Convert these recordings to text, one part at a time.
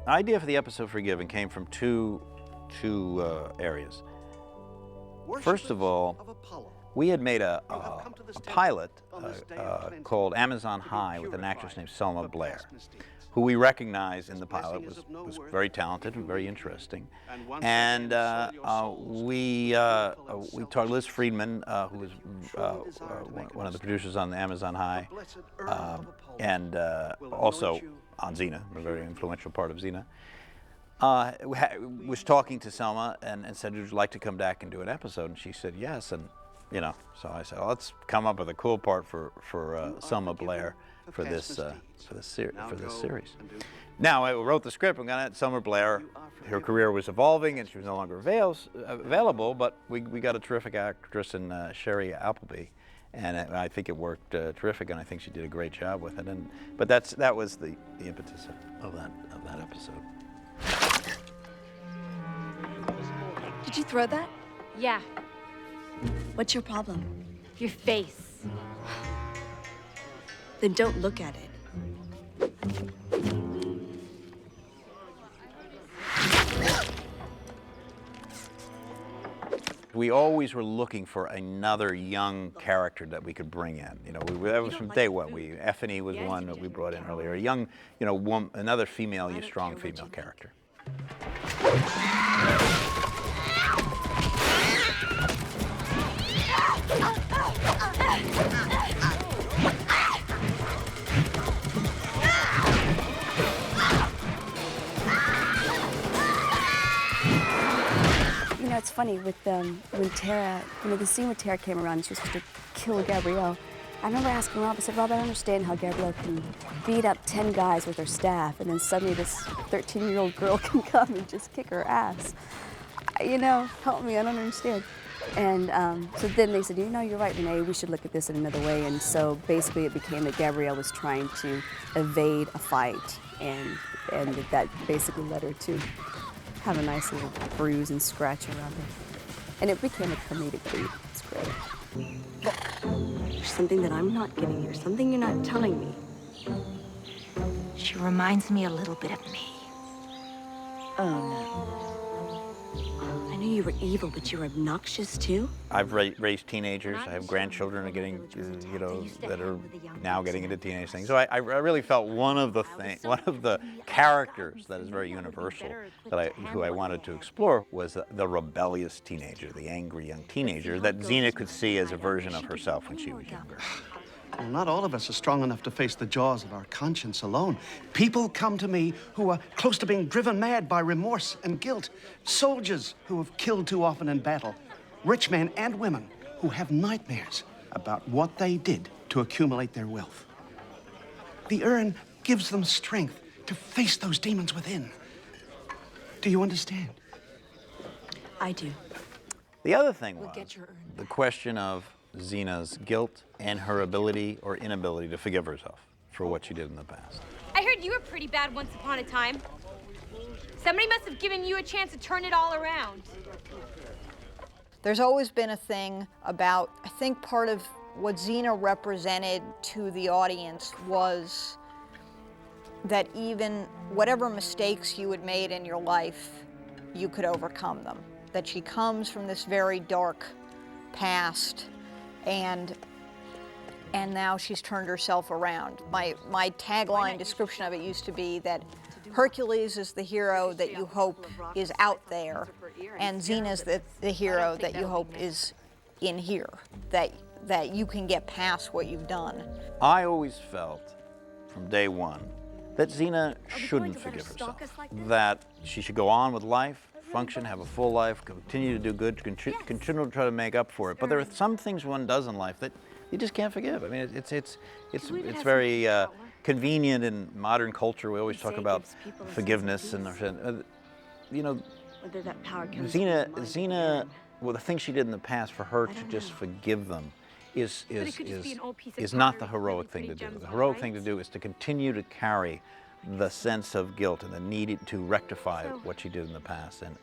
The idea for the episode Forgiven came from two areas. First of all, we had made a pilot called Amazon High with an actress named Selma Blair, who we recognized in the pilot was very talented and very interesting. And we talked Liz Friedman, who was one of the producers on the Amazon High, and also on Xena, a very influential part of Xena. Was talking to Selma and said, would you like to come back and do an episode? And she said yes, and you know, so I said, well, let's come up with a cool part for Selma Blair for this series. Now I wrote the script and got it. Selma Blair, her career was evolving and she was no longer available, but we got a terrific actress in Sherry Appleby, and I think it worked terrific, and I think she did a great job with it. But that was the impetus of that episode. Did you throw that? Yeah. What's your problem? Your face. Then don't look at it. We always were looking for another young character that we could bring in. You know, that was from day one. Effany was one that we brought in earlier. A young, you know, another female, strong female character. You know, it's funny with when Tara, the scene with Tara came around and she was supposed to kill Gabrielle. I remember asking Rob, I said, Rob, I don't understand how Gabrielle can beat up 10 guys with her staff and then suddenly this 13-year-old girl can come and just kick her ass. You know, help me, I don't understand. And so then they said, you know, you're right, Renee, we should look at this in another way. And so basically it became that Gabrielle was trying to evade a fight, and that basically led her to have a nice little bruise and scratch around her. And it became a comedic beat. It's great. There's something that I'm not giving you, something you're not telling me. She reminds me a little bit of me. Oh, no. I knew you were evil, but you're obnoxious, too? I've raised teenagers. I have grandchildren that are now getting into teenage things. So I really felt one of the characters that is very universal who I wanted to explore was the rebellious teenager, the angry young teenager that Xena could see as a version of herself when she was younger. Well, not all of us are strong enough to face the jaws of our conscience alone. People come to me who are close to being driven mad by remorse and guilt. Soldiers who have killed too often in battle. Rich men and women who have nightmares about what they did to accumulate their wealth. The urn gives them strength to face those demons within. Do you understand? I do. The other thing was the question of Xena's guilt and her ability or inability to forgive herself for what she did in the past. I heard you were pretty bad once upon a time. Somebody must have given you a chance to turn it all around. There's always been a thing about, I think part of what Xena represented to the audience was that even whatever mistakes you had made in your life, you could overcome them. That she comes from this very dark past, and now she's turned herself around. My tagline description of it used to be that Hercules is the hero that you hope is out there, and Xena's the hero that you hope is in here, that you can get past what you've done. I always felt from day one that Xena shouldn't forgive herself, that she should go on with life, function, have a full life, continue to do good, continue to try to make up for it. But there are some things one does in life that you just can't forgive. I mean, it's very convenient in modern culture. We always talk about forgiveness and you know, Xena, well, the things she did in the past, for her to just forgive them is not the heroic thing to do. The heroic thing to do is to continue to carry the sense of guilt and the need to rectify what she did in the past, and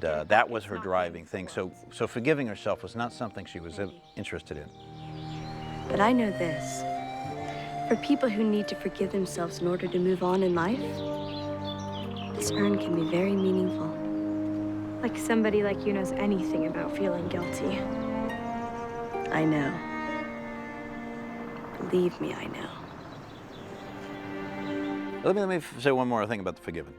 that was her driving thing. So forgiving herself was not something she was interested in. But I know this. For people who need to forgive themselves in order to move on in life, This urn can be very meaningful. Like somebody like you knows anything about feeling guilty. I know. Believe me, I know. Let me say one more thing about The Forgiven.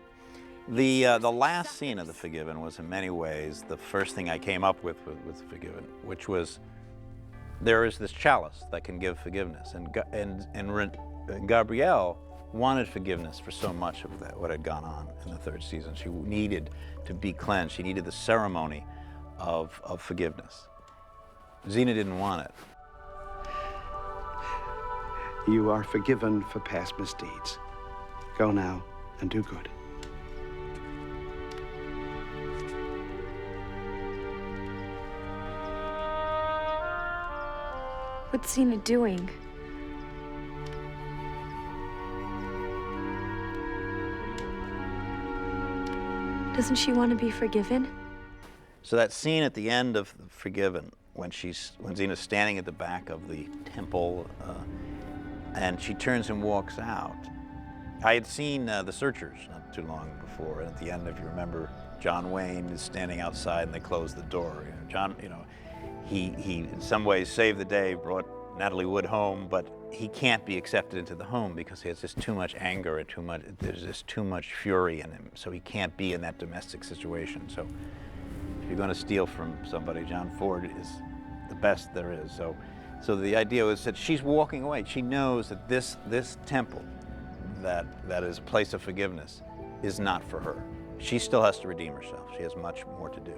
The last scene of The Forgiven was in many ways the first thing I came up with The Forgiven, which was there is this chalice that can give forgiveness, and Gabrielle wanted forgiveness for so much of that, what had gone on in the third season. She needed to be cleansed. She needed the ceremony of forgiveness. Xena didn't want it. You are forgiven for past misdeeds. Go now and do good. What's Xena doing? Doesn't she want to be forgiven? So that scene at the end of The Forgiven, when Xena's standing at the back of the temple, and she turns and walks out. I had seen The Searchers not too long before, and at the end, if you remember, John Wayne is standing outside and they close the door. He in some ways saved the day, brought Natalie Wood home, but he can't be accepted into the home because he has just too much anger and there's just too much fury in him, so he can't be in that domestic situation. So if you're going to steal from somebody, John Ford is the best there is. So the idea was that she's walking away. She knows that this temple, that is a place of forgiveness, is not for her. She still has to redeem herself. She has much more to do.